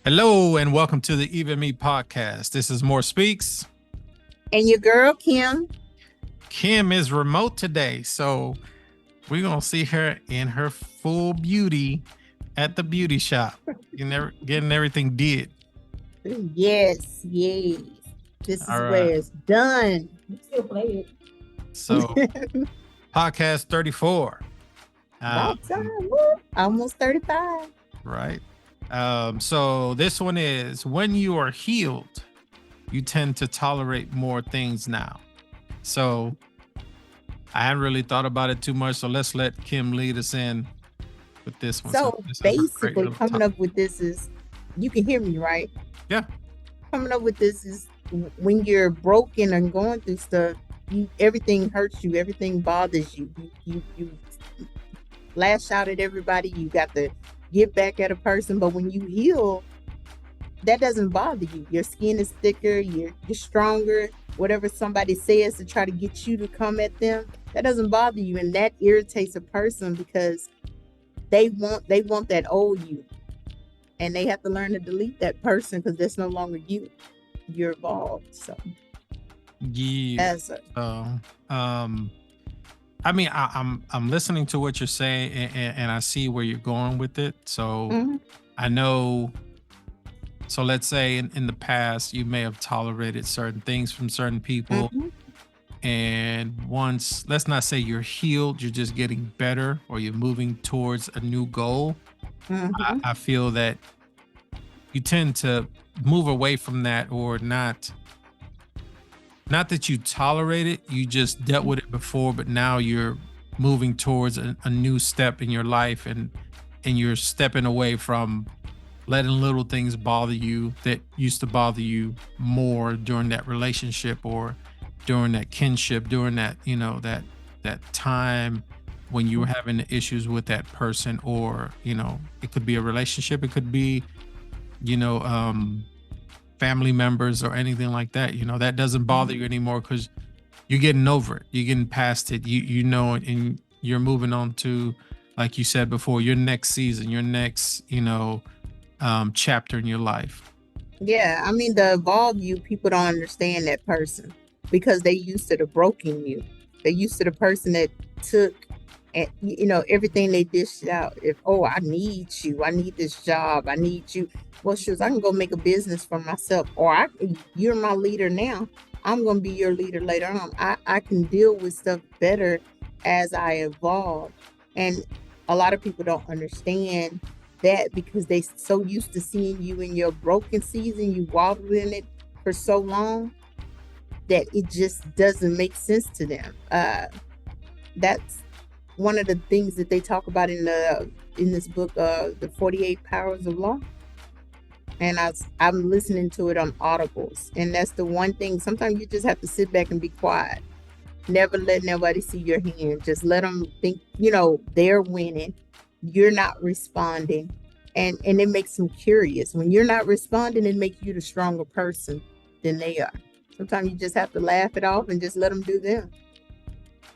Hello and welcome to the Even Me podcast. This is More Speaks. And your girl, Kim. Kim is remote today, so we're going to see her in her full beauty at the beauty shop, getting everything did. Yes. This All is right. where it's done. You still play So, it. podcast 34. About time. Um, Woo. Almost 35. right. So, this one is when you are healed, you tend to tolerate more things now. So, I hadn't really thought about it too much. So, let's let Kim lead us in with this one. So So this is a great basically, little coming topic. up with this is you can hear me, right? Yeah. Coming up with this is when you're broken and going through stuff, everything hurts you, everything bothers you. You lash out at everybody, you got to get back at a person. But when you heal, that doesn't bother you. Your skin is thicker, you're stronger. Whatever somebody says to try to get you to come at them, that doesn't bother you. And that irritates a person because they want that old you. And they have to learn to delete that person because that's no longer you. You're evolved. So Yeah. as a Um, I mean, I'm listening to what you're saying, and I see where you're going with it. So mhm, I know. So let's say in the past you may have tolerated certain things from certain people, mhm, and once, let's not say you're healed, you're just getting better, or you're moving towards a new goal. mhm, I feel that you tend to move away from that, or not that you tolerate it, you just dealt with it before, but now you're moving towards a new step in your life, and you're stepping away from letting little things bother you that used to bother you more during that relationship, or during that kinship, during that, that time when you were having the issues with that person. Or it could be a relationship, it could be, you know um family members or anything like that. That doesn't bother mhm. you anymore because you're getting over it. You're getting past it. And you're moving on to, like you said before, your next season, your next, chapter in your life. Yeah, I mean, the evolved you, people don't understand that person because they used to the broken you. They used to the person that took and everything they dished out. If I need you, I need this job, I need you. Well, shoes, I can go make a business for myself, or you're my leader now. I'm gonna be your leader later on. I can deal with stuff better as I evolve, and a lot of people don't understand that because they so used to seeing you in your broken season, you waddled in it for so long that it just doesn't make sense to them. That's one of the things that they talk about in this book, the 48 Powers of Law. And I'm listening to it on audibles, and that's the one thing. Sometimes you just have to sit back and be quiet. Never let nobody see your hand. Just let them think, they're winning. You're not responding. And it makes them curious. When you're not responding, it makes you the stronger person than they are. Sometimes you just have to laugh it off and just let them do them.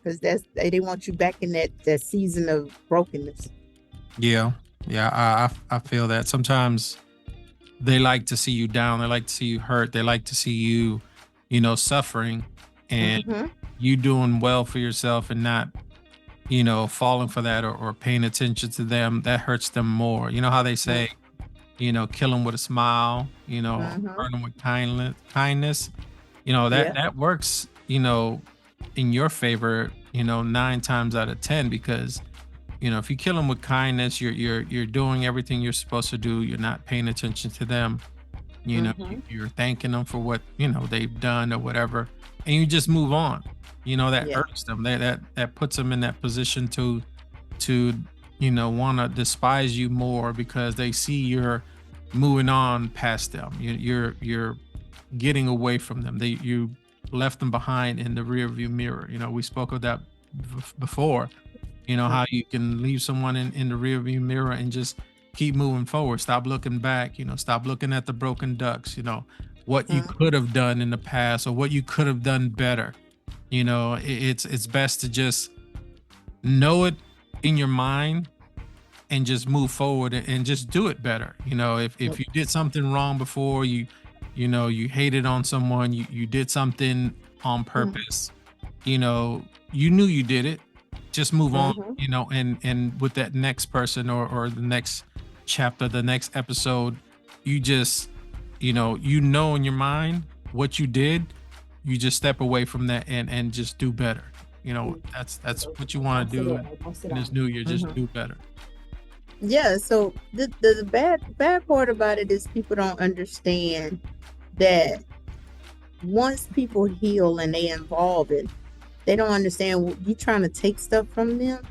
Because they want you back in that season of brokenness. Yeah. Yeah. I feel that sometimes they like to see you down. They like to see you hurt. They like to see you, suffering, and Mm-hmm. you doing well for yourself, and not, falling for that, or paying attention to them. That hurts them more. You know how they say, kill them with a smile, Mm-hmm. burn them with kindness. That Yeah. that works, in your favor, 9 times out of 10, because if you kill them with kindness, you're doing everything you're supposed to do. You're not paying attention to them. Mm-hmm. You're thanking them for what they've done or whatever, and you just move on. That Yeah. irks them. That puts them in that position to want to despise you more, because they see you're moving on past them. You're getting away from them. You left them behind in the rear view mirror. We spoke of that before. How you can leave someone in the rear view mirror and just keep moving forward. Stop looking back. Stop looking at the broken ducks. What you Mm-hmm. could have done in the past, or what you could have done better. It's best to just know it in your mind, and just move forward and just do it better. If you did something wrong before, you hated on someone, you did something on Mhm. purpose, you knew you did it, just move on, Mhm. and with that next person, or the next chapter, the next episode, you just, in your mind what you did, you just step away from that and just do better. That's what you want to do in this new year, just Mhm. do better. Yeah, so the bad part about it is people don't understand that once people heal and they involve it, they don't understand you trying to take stuff from them.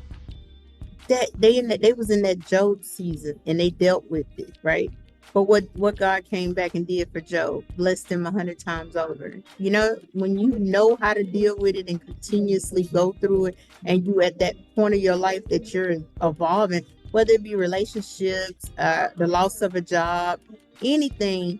That they was in that Job season and they dealt with it, right? But what God came back and did for Job, blessed him 100 times over. When you know how to deal with it and continuously go through it, and you at that point of your life that you're evolving, whether it be relationships, the loss of a job, anything,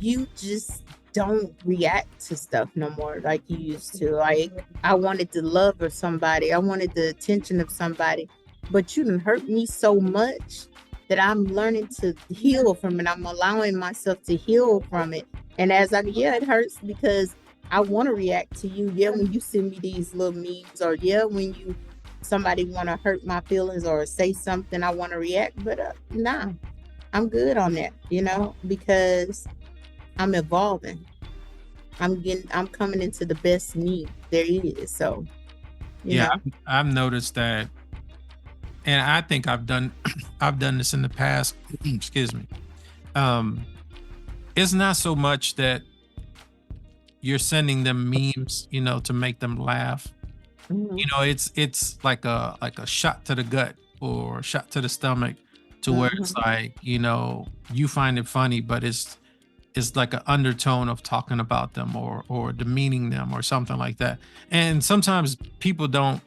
you just don't react to stuff no more like you used to. Like, I wanted the love of somebody, I wanted the attention of somebody, but you done hurt me so much that I'm learning to heal from it. I'm allowing myself to heal from it. And yeah, it hurts because I want to react to you. Yeah, when you send me these little memes, or yeah, when somebody want to hurt my feelings or say something, I want to react. But nah, I'm good on that, because I'm evolving. I'm coming into the best me there is. So, you Yeah, know. I've noticed that, and I think I've done I've done this in the past. Excuse me. Um, it's not so much that you're sending them memes, to make them laugh. Mhm. It's like a shot to the gut or a shot to the stomach, to where it's Mhm. like, you find it funny, but it's like an undertone of talking about them, or demeaning them, or something like that. And sometimes people don't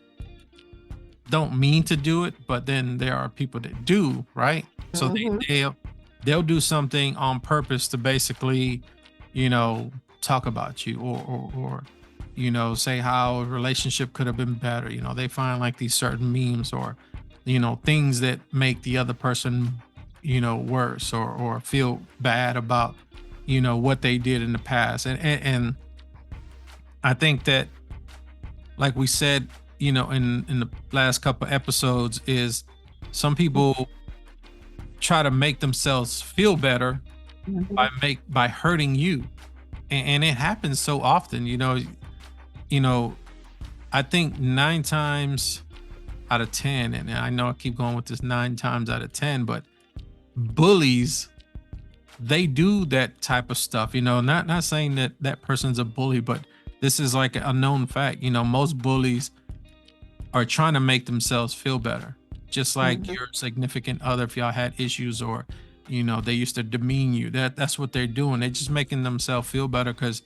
mean to do it, but then there are people that do, right? So Mhm. they'll do something on purpose to basically, you know, talk about you, or say how a relationship could have been better. They find like these certain memes, or things that make the other person, worse, or feel bad about, what they did in the past. And I think that, like we said, in the last couple episodes, is some people try to make themselves feel better Mhm. by hurting you. And it happens so often. you know I think 9 times out of 10, and I know I keep going with this 9 times out of 10, but bullies, they do that type of stuff. Not saying that that person's a bully, but this is like a known fact. Most bullies are trying to make themselves feel better. Just like Mhm. your significant other, if y'all had issues, or they used to demean you, that's what they're doing. They're just making themselves feel better because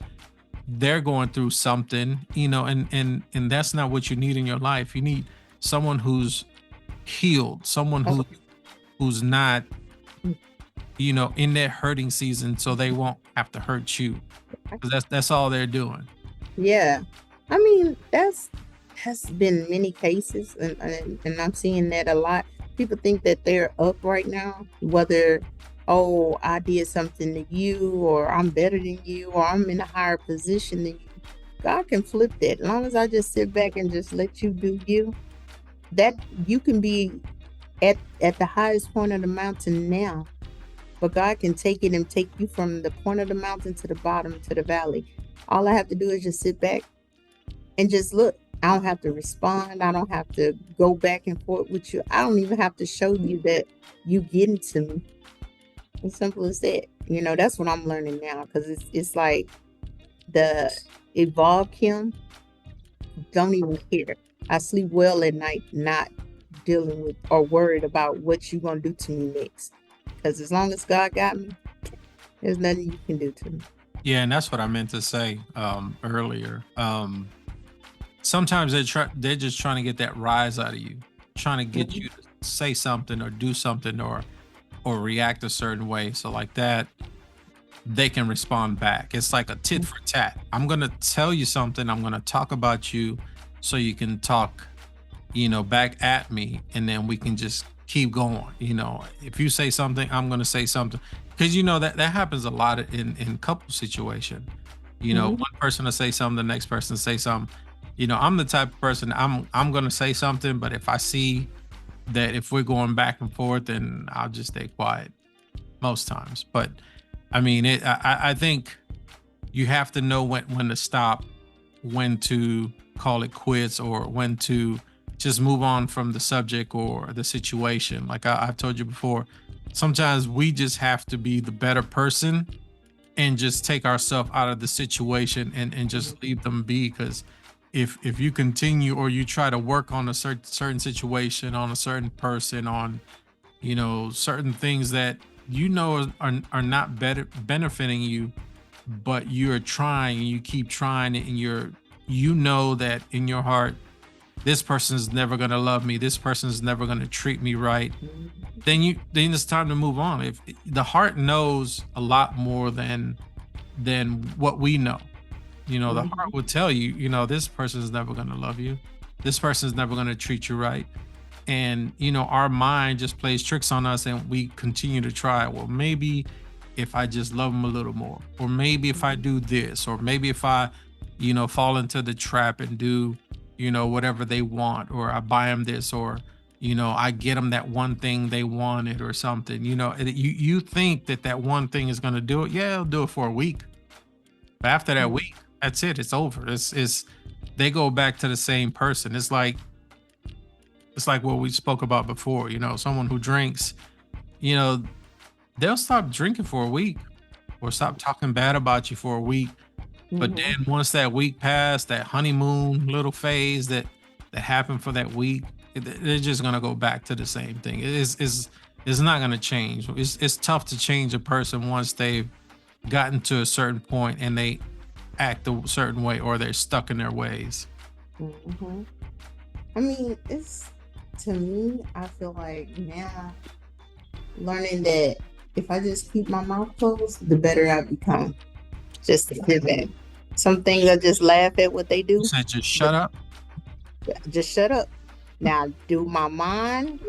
they're going through something, and that's not what you need in your life. You need someone who's healed, someone Okay. who's not, in their hurting season, so they won't have to hurt you. 'Cause that's all they're doing. Yeah. I mean, that's has been many cases, and I'm seeing that a lot. People think that they're up right now, whether, oh, I did something to you, or I'm better than you, or I'm in a higher position than you. God can flip that. As long as I just sit back and just let you do you, that you can be at the highest point of the mountain now, but God can take it and take you from the point of the mountain to the bottom to the valley. All I have to do is just sit back and just look. I don't have to respond. I don't have to go back and forth with you. I don't even have to show you that you getting to me. As simple as that. That's what I'm learning now, because it's like the evolved Kim don't even care. I sleep well at night, not dealing with or worried about what you gonna do to me next. Because as long as God got me, there's nothing you can do to me. Yeah, and that's what I meant to say earlier. Sometimes they're just trying to get that rise out of you, trying to get Mhm. you to say something or do something, or react a certain way. So like that, they can respond back. It's like a tit for tat. I'm gonna tell you something. I'm gonna talk about you, so you can talk, back at me, and then we can just keep going. If you say something, I'm going to say something, because that happens a lot in couple situation. Mhm. One person will say something, the next person say something. I'm the type of person, I'm going to say something, but if I see that if we're going back and forth, then I'll just stay quiet most times. But I mean, I think you have to know when to stop, when to call it quits, or when to just move on from the subject or the situation. Like I've told you before, sometimes we just have to be the better person and just take ourselves out of the situation, and just leave them be. Because if you continue, or you try to work on a certain situation, on a certain person, on certain things that are not better benefiting you, but you're trying, and you keep trying it, and that in your heart, this person's never going to love me, this person's never going to treat me right, Mhm. then it's time to move on. If the heart knows a lot more than what we know. The heart Mhm. will tell you, this person's never going to love you, this person's never going to treat you right. And our mind just plays tricks on us, and we continue to try. Well, maybe if I just love them a little more, or maybe if I Mhm. do this, or maybe if I fall into the trap and do whatever they want, or I buy them this, or I get them that one thing they wanted or something. You think that one thing is going to do it. Yeah, it'll do it for a week, but after that Mhm. week, that's it, it's over. It's They go back to the same person. It's like what we spoke about before. Someone who drinks, you know they'll stop drinking for a week, or stop talking bad about you for a week. But Mhm. then once that week passed, that honeymoon little phase that happened for that week, they're just gonna go back to the same thing. It's not gonna change. It's tough to change a person once they've gotten to a certain point and they act a certain way, or they're stuck in their ways. Mhm. I mean, it's to me, I feel like now learning that if I just keep my mouth closed, the better I become. Just to give in. Some things I just laugh at what they You do, said just but shut up. just shut up. Now, do my mind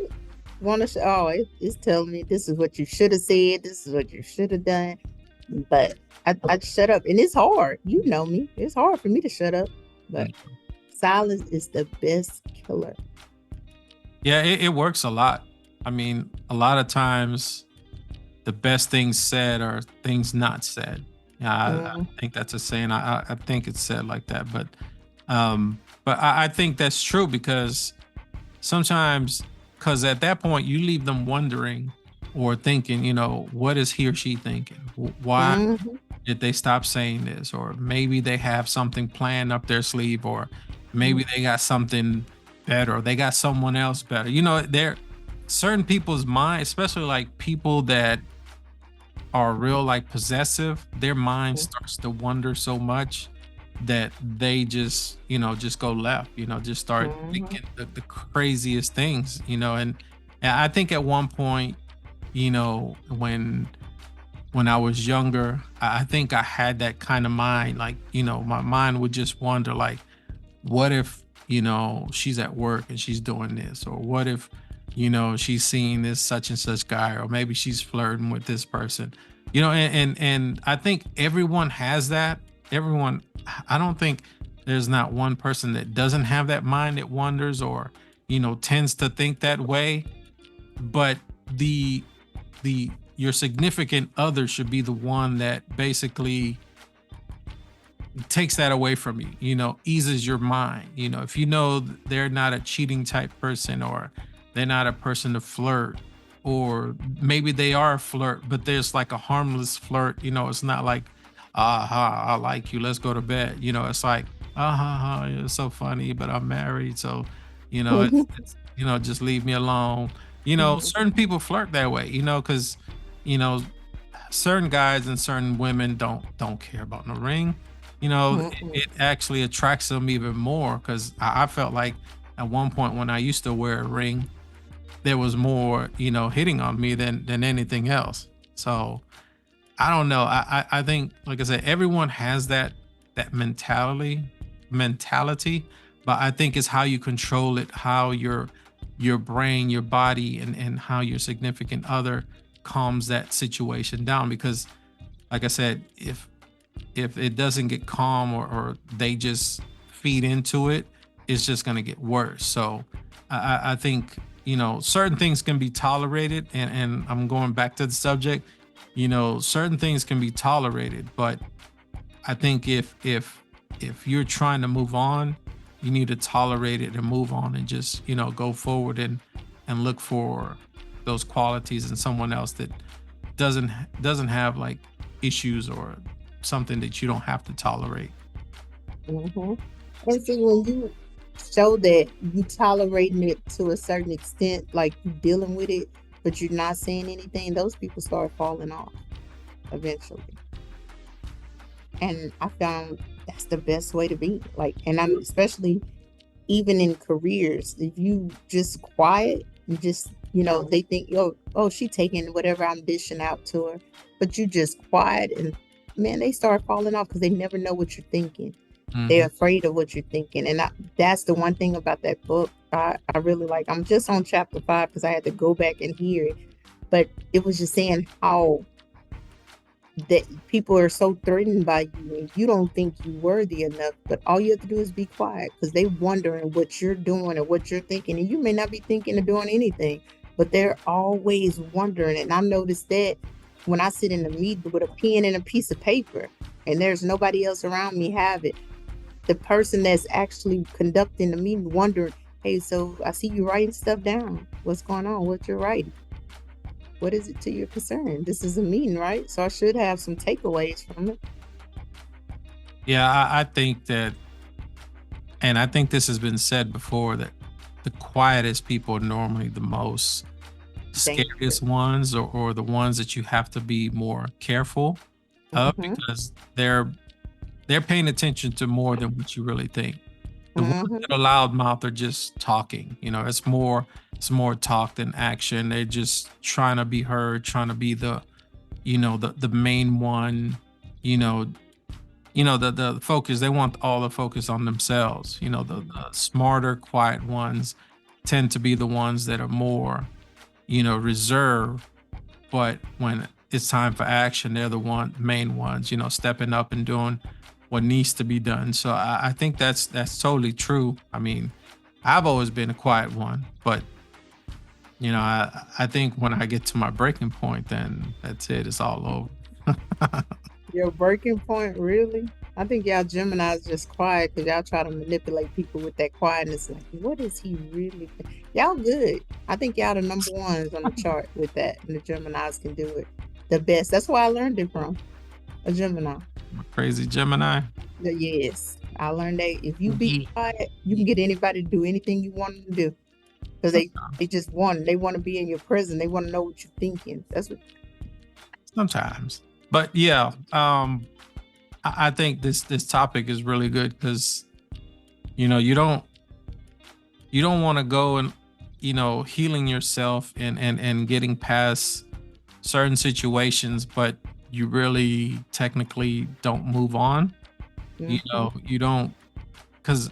want to? Oh, it's telling me this is what you should have said. This is what you should have done. But I shut up, and it's hard. You know me. It's hard for me to shut up. But silence is the best killer. Yeah, it works a lot. I mean, a lot of times the best things said are things not said. Yeah, I Mm, think that's a saying. I think it's said like that, but I think that's true, because sometimes, because at that point you leave them wondering or thinking, what is he or she thinking? Why mhm, did they stop saying this? Or maybe they have something planned up their sleeve, or maybe mm, they got something better, or they got someone else better. There certain people's mind, especially like people that are real like possessive, their mind mm, starts to wonder so much that they just go left, just start mhm, thinking the craziest things, and I think at one point, when I was younger, I think I had that kind of mind. Like, my mind would just wonder, like, what if, she's at work and she's doing this? Or what if, she's seeing this such and such guy, or maybe she's flirting with this person? And I think everyone has that. Everyone, I don't think there's not one person that doesn't have that mind that wonders, or, tends to think that way. But the your significant other should be the one that basically takes that away from you, eases your mind. If they're not a cheating type person, or they're not a person to flirt, or maybe they are a flirt, but there's like a harmless flirt. It's not like, aha, I like you, let's go to bed. It's like, aha, you're so funny, but I'm married. So, mhm, just leave me alone. mhm, Certain people flirt that way, because, you know, certain guys and certain women don't care about no ring. mhm, It actually attracts them even more, because I felt like at one point when I used to wear a ring, there was more, hitting on me than anything else. So I don't know. I think, like I said, everyone has that mentality, but I think it's how you control it, how you're your brain, your body, and how your significant other calms that situation down. Because like I said, if it doesn't get calm, or they just feed into it, it's just going to get worse. So I think, certain things can be tolerated, and I'm going back to the subject. Certain things can be tolerated, but I think if you're trying to move on, you need to tolerate it and move on, and just go forward, and look for those qualities in someone else that doesn't have like issues, or something that you don't have to tolerate. hmm And see, when you show that you tolerating it to a certain extent, like you dealing with it, but you're not saying anything, those people start falling off eventually. And I found that's the best way to be. Like, and I'm especially even in careers, if you just quiet, you just, they think, oh, she taking whatever I'm dishing out to her, but you just quiet, and man, they start falling off because they never know what you're thinking. They're Hmm. afraid of what you're thinking. And that's the one thing about that book I really like. I'm just on chapter 5 because I had to go back and hear it. But it was just saying how that people are so threatened by you and you don't think you're worthy enough, but all you have to do is be quiet because they wondering what you're doing and what you're thinking, and you may not be thinking of doing anything, but they're always wondering. And I noticed that when I sit in a meeting with a pen and a piece of paper and there's nobody else around me have it, the person that's actually conducting the meeting wondering, hey, so I see you writing stuff down, what's going on, what you're writing, what is it to your concern? This is a meeting, right? So I should have some takeaways from it. Yeah, I think that, and I think this has been said before, that the quietest people are normally the most Dangerous. scariest ones, or the ones that you have to be more careful of, Mm-hmm. because they're paying attention to more than what you really think. The ones Mm-hmm. that are loudmouth are just talking. It's more talk than action. They're just trying to be heard, trying to be the main one. You know, the focus. They want all the focus on themselves. The smarter, quiet ones tend to be the ones that are more reserved, but when it's time for action, they're the main ones, stepping up and doing what needs to be done. So I think that's totally true. I mean, I've always been a quiet one, but I think when I get to my breaking point, then that's it. It's all over. Your breaking point, really? I think y'all Gemini's just quiet because y'all try to manipulate people with that quietness. Like, what is he really? Y'all good. I think y'all the number ones on the chart with that, and the Geminis can do it the best. That's why I learned it from a Gemini. I'm a crazy Gemini. Yes, I learned that if you be quiet, you can get anybody to do anything you want them to do because they just want they want to be in your presence. They want to know what you're thinking. That's what. Sometimes, but yeah, I think this topic is really good, because you don't want to go and healing yourself, and getting past certain situations, but you really technically don't move on. Mhm. You don't, because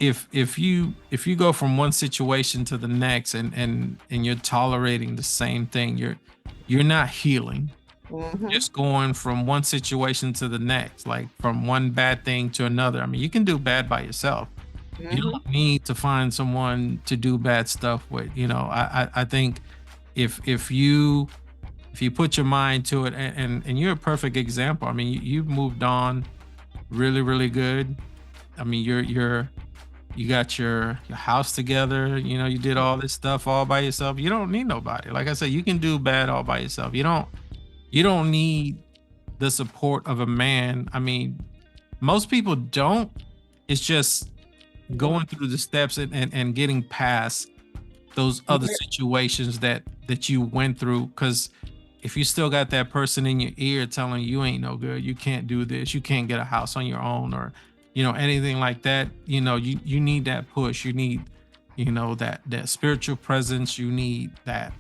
if you go from one situation to the next, and you're tolerating the same thing, you're not healing. Mhm. Just going from one situation to the next, like from one bad thing to another. I mean, you can do bad by yourself. You Mhm. don't need to find someone to do bad stuff with. I think if you put your mind to it, and you're a perfect example. I mean, you've moved on really, really good. I mean, you got your house together. You did all this stuff all by yourself. You don't need nobody. Like I said, you can do bad all by yourself. You don't need the support of a man. I mean, most people don't. It's just Mhm. going through the steps, and getting past those other Where- situations that you went through. Because if you still got that person in your ear telling you ain't no good, you can't do this, you can't get a house on your own, or anything like that, you need that push. You need that spiritual presence. You need that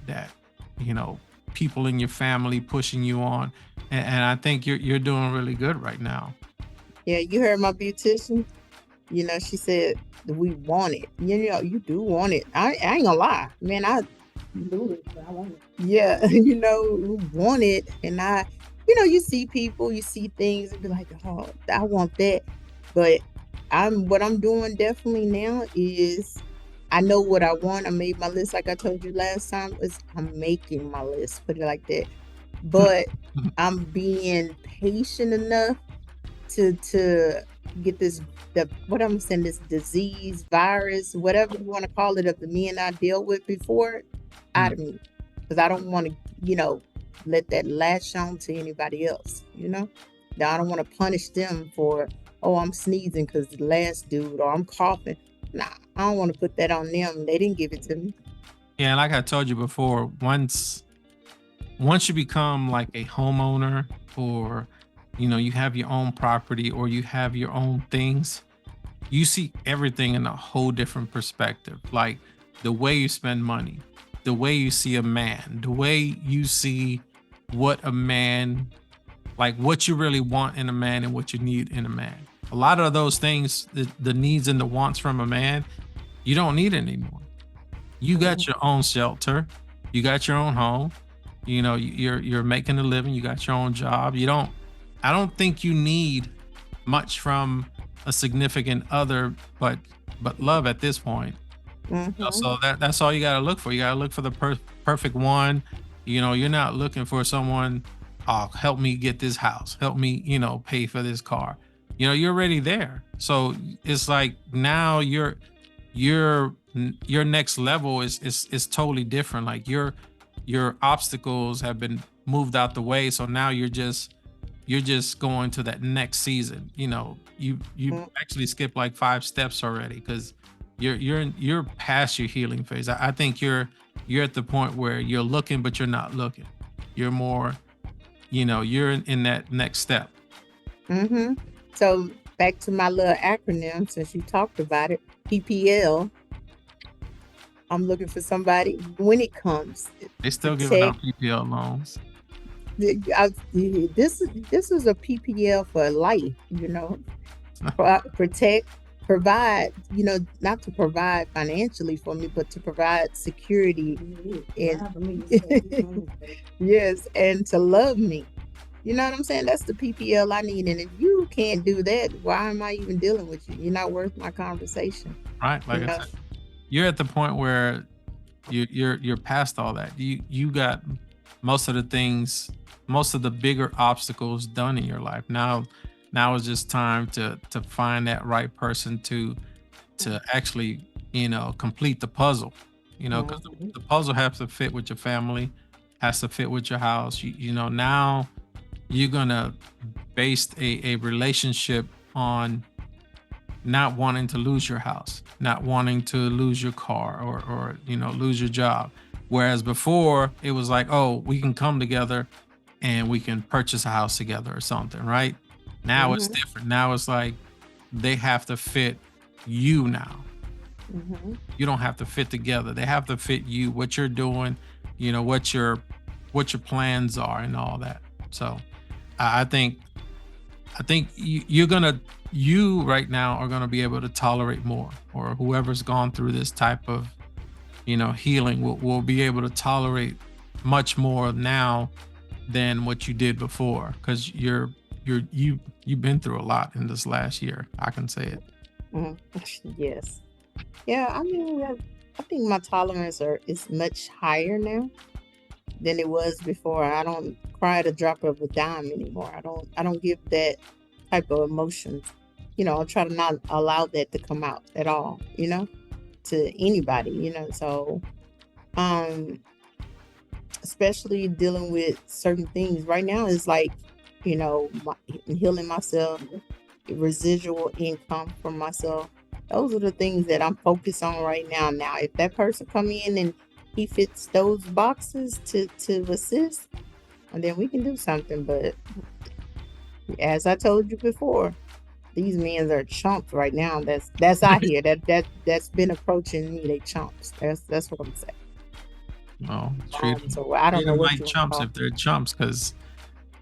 you know people in your family pushing you on, and I think you're doing really good right now. Yeah, you heard my beautician. She said we want it. You do want it. I ain't gonna lie, man. I do it. I want it. Yeah, we want it, and you see people, you see things, and be like, oh, I want that. But what I'm doing definitely now is I know what I want. I made my list, like I told you last time. Is I'm making my list. Put it like that. But I'm being patient enough to get what I'm saying, this disease, virus, whatever you want to call it, of the men I dealt with before, out Mm. of me, because I don't want to, let that latch on to anybody else. Now I don't want to punish them for, oh, I'm sneezing because the last dude, or I'm coughing. Nah, I don't want to put that on them. They didn't give it to me. Yeah, like I told you before, once you become like a homeowner, or you have your own property, or you have your own things, you see everything in a whole different perspective. Like the way you spend money, the way you see a man, the way you see what a man, like what you really want in a man and what you need in a man. A lot of those things, the needs and the wants from a man, you don't need anymore. You got your own shelter, you got your own home, you're making a living, you got your own job. I don't think you need much from a significant other, but love at this point. Mm-hmm. So that's all you got to look for. You got to look for the perfect one. You're not looking for someone, oh, help me get this house, help me, pay for this car. You're already there. So it's like now your next level is totally different. Like your obstacles have been moved out the way. So now you're just going to that next season. You actually skipped like 5 steps already, because you're past your healing phase. I think you're at the point where you're looking, but you're not looking. You're more, you're in that next step. Mm-hmm. So back to my little acronym, since you talked about it, PPL. I'm looking for somebody when it comes. They still giving Protect. out PPL loans. This is a PPL for life. Protect, provide. Not to provide financially for me, but to provide security and yes, and to love me. You know what I'm saying? That's the PPL I need. And if you can't do that, why am I even dealing with you? You're not worth my conversation. Right, You like I know? said, you're at the point where you're past all that. You got most of the things, most of the bigger obstacles done in your life. Now it's just time to find that right person to actually, complete the puzzle. Because Mhm. the puzzle has to fit with your family, has to fit with your house. Now you're gonna base a relationship on not wanting to lose your house, not wanting to lose your car, or lose your job. Whereas before it was like, oh, we can come together and we can purchase a house together or something, right? Now it's Mhm. different. Now it's like they have to fit you now. Mhm. You don't have to fit together. They have to fit you, what you're doing, what your plans are and all that. So I think you right now are gonna be able to tolerate more, or whoever's gone through this type of healing will be able to tolerate much more now than what you did before, because you've been through a lot in this last year. I can say it. Mhm. Yes. Yeah. I mean, I think my tolerance is much higher now than it was before. I don't cry at a drop of a dime anymore. I don't give that type of emotions. I try to not allow that to come out at all, to anybody. So um especially dealing with certain things right now is like, healing myself, residual income for myself. Those are the things that I'm focused on right now. Now, if that person come in and he fits those boxes to assist, and then we can do something. But as I told you before, these men are chumps right now. That's out here. That's been approaching me. They chumps. That's what I'm saying. Well, treat them So I don't treat know them what like you want to chumps call. if they're chumps, because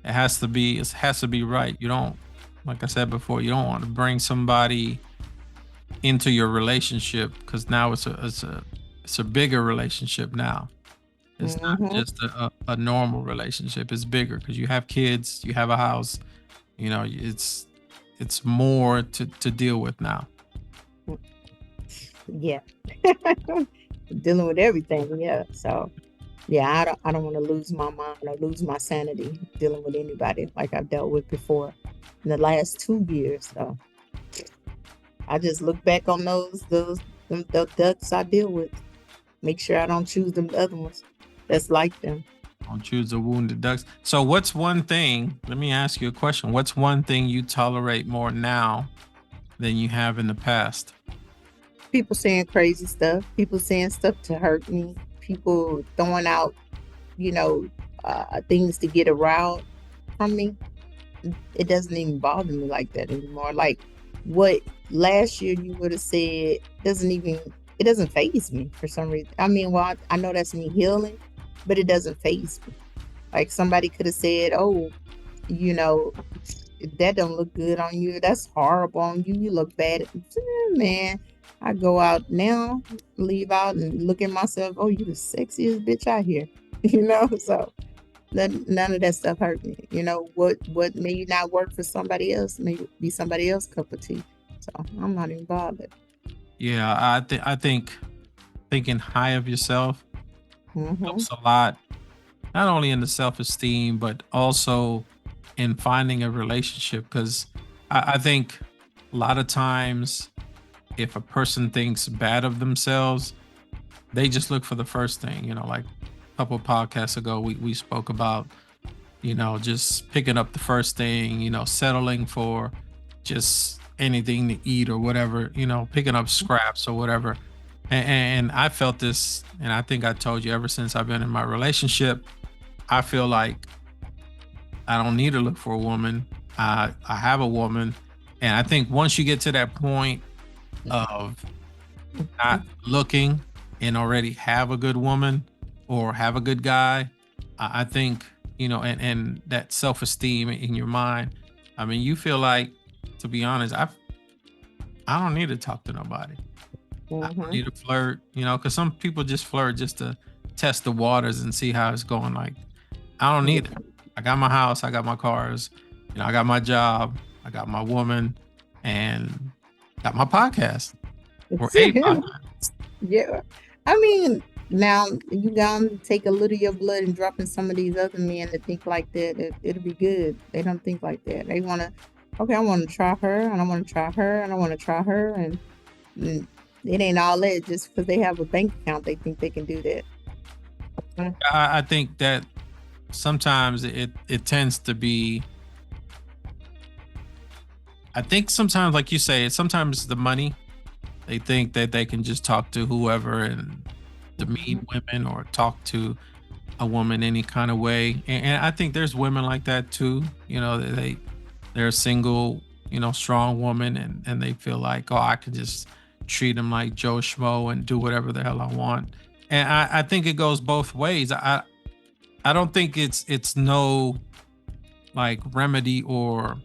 it has to be right. You don't, like I said before, you don't want to bring somebody into your relationship, because now it's a bigger relationship now. It's not Mm-hmm. just a normal relationship. It's bigger because you have kids, you have a house. It's more to deal with now. Yeah. Dealing with everything. Yeah. So yeah, I don't want to lose my mind or lose my sanity dealing with anybody like I've dealt with before in the last 2 years. So I just look back on the ducks I deal with. Make sure I don't choose them other ones that's like them. Don't choose the wounded ducks. So, what's one thing? Let me ask you a question. What's one thing you tolerate more now than you have in the past? People saying crazy stuff, people saying stuff to hurt me, people throwing out, you know, things to get around from me. It doesn't even bother me like that anymore. Like what last year you would have said doesn't even, it doesn't phase me for some reason. I mean, well, I know that's me healing, but it doesn't phase me. Like somebody could have said, "Oh, you know, that don't look good on you. That's horrible on you. You look bad." Man, I go out now, leave out and look at myself. Oh, you the sexiest bitch out here. So none of that stuff hurt me. What may not work for somebody else may be somebody else's cup of tea. So I'm not even bothered. Yeah, I think thinking high of yourself Hmm. helps a lot, not only in the self esteem, but also in finding a relationship. Because I think a lot of times, if a person thinks bad of themselves, they just look for the first thing. Like a couple of podcasts ago, we spoke about, just picking up the first thing, settling for just anything to eat or whatever, picking up scraps or whatever. And I felt this, and I think I told you ever since I've been in my relationship, I feel like I don't need to look for a woman. I have a woman. And I think once you get to that point of not looking and already have a good woman or have a good guy, I think, and that self esteem in your mind. I mean, you feel like, to be honest, I don't need to talk to nobody. I don't Hmm. need to flirt, because some people just flirt just to test the waters and see how it's going. Like, I don't Yeah. need it. I got my house, I got my cars, I got my job, I got my woman, and got my podcast or a podcast. Yeah. I mean, now you gonna take a little of your blood and drop in some of these other men that think like that. It'll be good. They don't think like that. They wanna, okay, I wanna try her, and I wanna try her, and I wanna try her, and it ain't all that just because they have a bank account. They think they can do that. I think that sometimes it tends to be, I think sometimes, like you say, sometimes the money. They think that they can just talk to whoever and demean Mhm. women or talk to a woman any kind of way. And I think there's women like that too. They're a single, strong woman, and they feel like, oh, I could just treat them like Joe Schmo and do whatever the hell I want. And I think it goes both ways. I don't think it's no like remedy or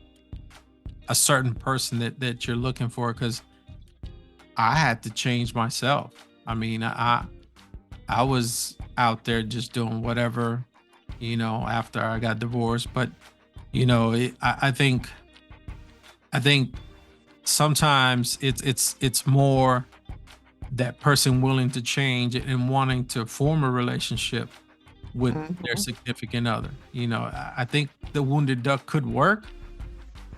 a certain person that you're looking for, because I had to change myself. I mean, I was out there just doing whatever, after I got divorced. But I think sometimes it's more that person willing to change and wanting to form a relationship with their Mhm. significant other. I think the wounded duck could work.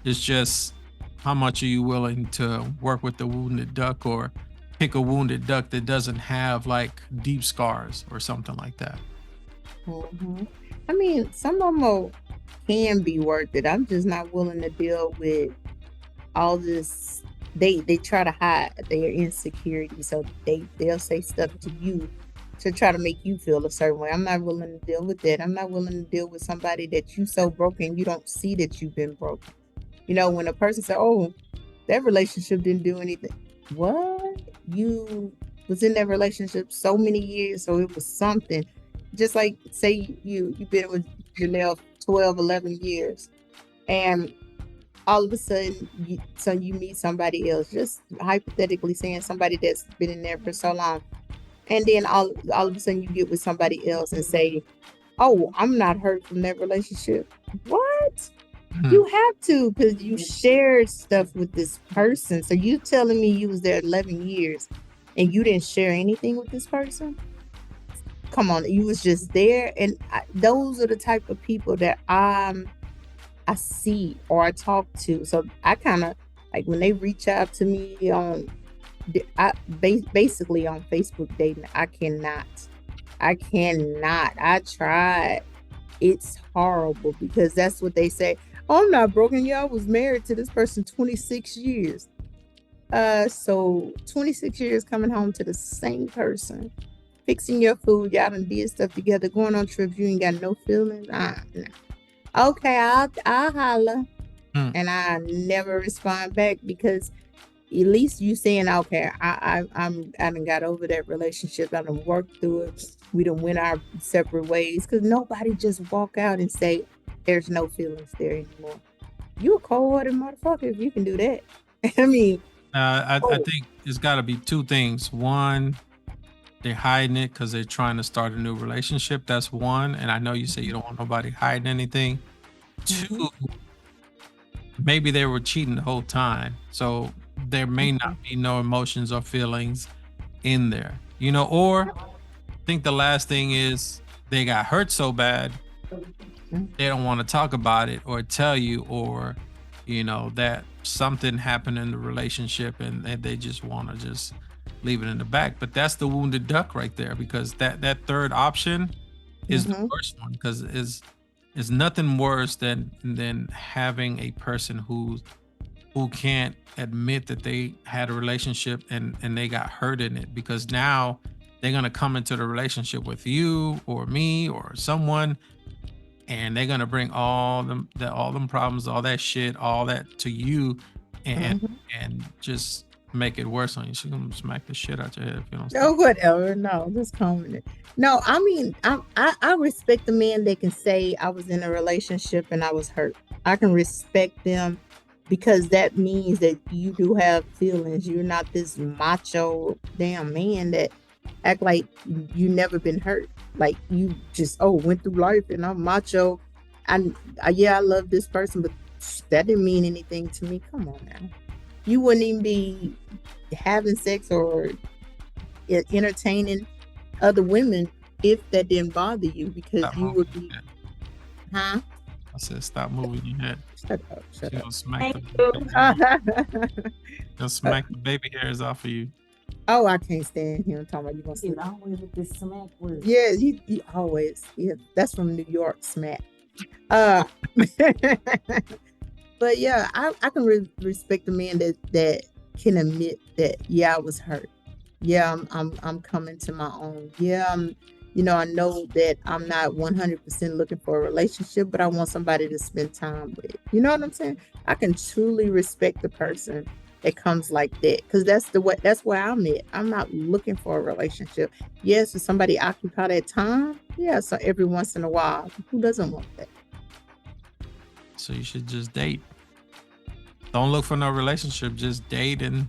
It's just how much are you willing to work with the wounded duck, or pick a wounded duck that doesn't have like deep scars or something like that. Mhm. I mean, some of them can be worth it. I'm just not willing to deal with all this. They try to hide their insecurity, so they'll say stuff to you to try to make you feel a certain way. I'm not willing to deal with that. I'm not willing to deal with somebody that you so broken you don't see that you've been broken. When a person say, "Oh, that relationship didn't do anything," what you was in that relationship so many years, so it was something. Just like say you've been with Janelle 12, 11 years, and all of a sudden, so you meet somebody else, just hypothetically saying somebody that's been in there for so long, and then all of a sudden you get with somebody else and say, "Oh, I'm not hurt from that relationship." What? Mhm. You have to, because you shared stuff with this person. So you telling me you was there 11 years and you didn't share anything with this person? Come on, you was just there, and those are the type of people that I see or I talk to. So I kind of like when they reach out to me on, basically on Facebook dating. I cannot. I tried. It's horrible because that's what they say. Oh, I'm not broken. Yeah, I was married to this person 26 years. So 26 years coming home to the same person, fixing your food, y'all done did stuff together, going on trips, you ain't got no feelings. Nah. Okay, I'll holler. Mm. And I never respond back because at least you saying, okay, I done got over that relationship. I done worked through it. We done went our separate ways. Cause nobody just walk out and say there's no feelings there anymore. You a cold-hearted motherfucker if you can do that. I mean, I oh, think it's got to be two things. One, they're hiding it because they're trying to start a new relationship. That's one. And I know you say you don't want nobody hiding anything. mm-hmm, Two, maybe they were cheating the whole time. So there may mm-hmm, not be no emotions or feelings in there, or I think the last thing is they got hurt so bad they don't want to talk about it or tell you, or that something happened in the relationship and they just want to just leave it in the back. But that's the wounded duck right there, because that third option is the mm-hmm, worst one, because is nothing worse than having a person who can't admit that they had a relationship and they got hurt in it, because now they're going to come into the relationship with you or me or someone, and they're going to bring all them problems, all that shit, all that to you, and mm-hmm. and just make it worse on you. She's going to smack the shit out your head if you don't No, stop. whatever. No, just comment it. No, I mean, I respect the man that can say I was in a relationship and I was hurt. I can respect them because that means that you do have feelings. You're not this macho damn man that act like you never been hurt. Like you just went through life and I'm macho. And yeah, I love this person, but that didn't mean anything to me. Come on now, you wouldn't even be having sex or entertaining other women if that didn't bother you because Stop you moving would your be, head. huh? I said stop moving your head. Shut up, shut She's up. gonna smack Thank the you. baby hair. Oh, Gonna smack the baby hairs off of you. I can't stand him talking about you gonna You sleep. always with this smack word. Yeah, you always. Yeah, that's from New York smack. Uh, but yeah, I can respect a man that can admit that yeah I was hurt. Yeah, I'm coming to my own. Yeah, I know that I'm not 100% looking for a relationship, but I want somebody to spend time with. You know what I'm saying? I can truly respect the person that comes like that because that's where I'm at. I'm not looking for a relationship. Yes, if somebody occupy that time, yeah, so every once in a while, who doesn't want that? So you should just date. Don't look for no relationship. Just date and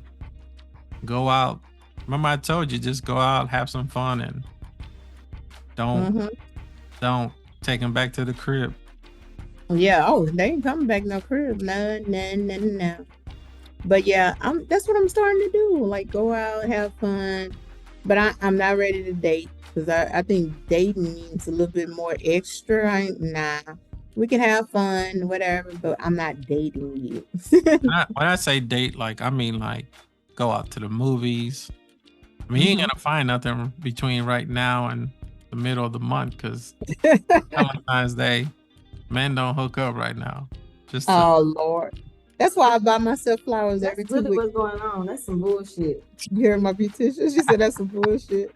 go out. Remember I told you, just go out, have some fun, and don't Hmm. don't take them back to the crib. Yeah. Oh, they ain't coming back no crib. No, no, no, no. But yeah, that's what I'm starting to do. Like go out, have fun. But I'm not ready to date because I think dating means a little bit more extra. Nah. We can have fun, whatever, but I'm not dating you. When I say date, like I mean like go out to the movies. I mean, you ain't Hmm. gonna find nothing between right now and the middle of the month, because Valentine's Day, men don't hook up right now. Just to, Oh Lord. That's why I buy myself flowers That's every two really weeks. what's going on. That's some bullshit. You heard my beautician? She said that's some bullshit.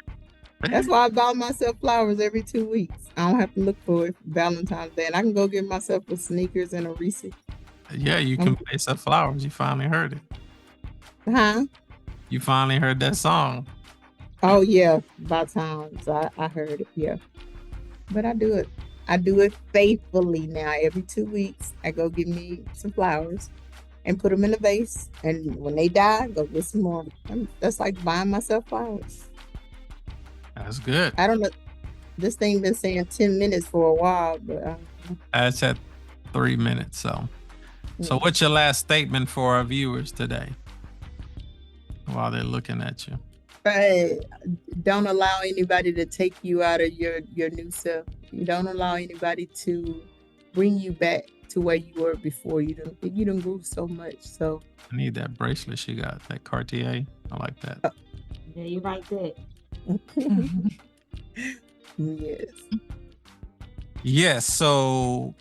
That's why I buy myself flowers every 2 weeks. I don't have to look for it for Valentine's Day. And I can go get myself a sneakers and a Reese. yeah, you can buy some flowers. You finally heard it. Huh? You finally heard that song. Oh yeah, by times I heard it. Yeah, but I do it. I do it faithfully now. Every 2 weeks, I go get me some flowers and put them in a vase. And when they die, go get some more. That's like buying myself flowers. That's good. I don't know. This thing been saying 10 minutes for a while, but That's at 3 minutes. So what's your last statement for our viewers today while they're looking at you? don't allow anybody to take you out of your new self. You don't allow anybody to bring you back to where you were before. You don't grew so much. So I need that bracelet she got, that Cartier. I like that. Yeah, you like that. yes. Yes. So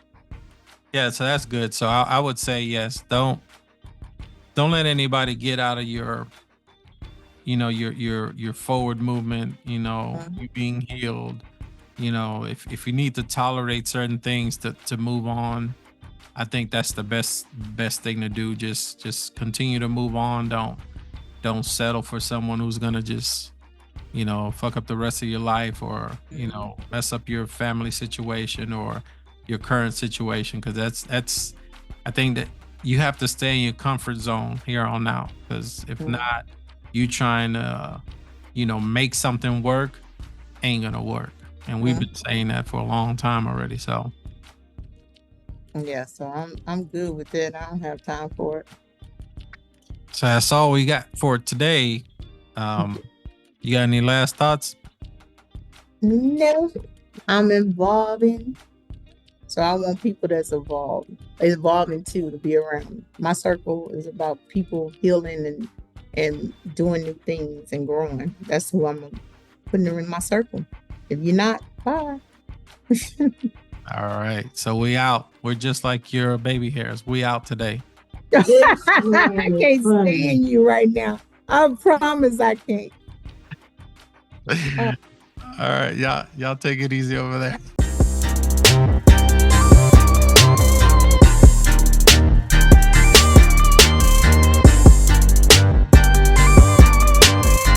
that's good. So I would say yes. Don't let anybody get out of your forward movement. You being healed. If you need to tolerate certain things to move on, I think that's the best thing to do. Just continue to move on. Don't settle for someone who's gonna just fuck up the rest of your life, or mess up your family situation or your current situation, because that's I think that you have to stay in your comfort zone here on out, because if not, you trying to make something work ain't gonna work. And we've been saying that for a long time already. So yeah, so I'm good with it. I don't have time for it. So that's all we got for today. You got any last thoughts? No, I'm evolving. So I want people that's evolving too, to be around. My circle is about people healing and doing new things and growing. That's who I'm putting in my circle. If you're not, bye. All right. So we out. We're just like your baby hairs. We out today. I can't stand you right now. I promise I can't. All right. Y'all take it easy over there.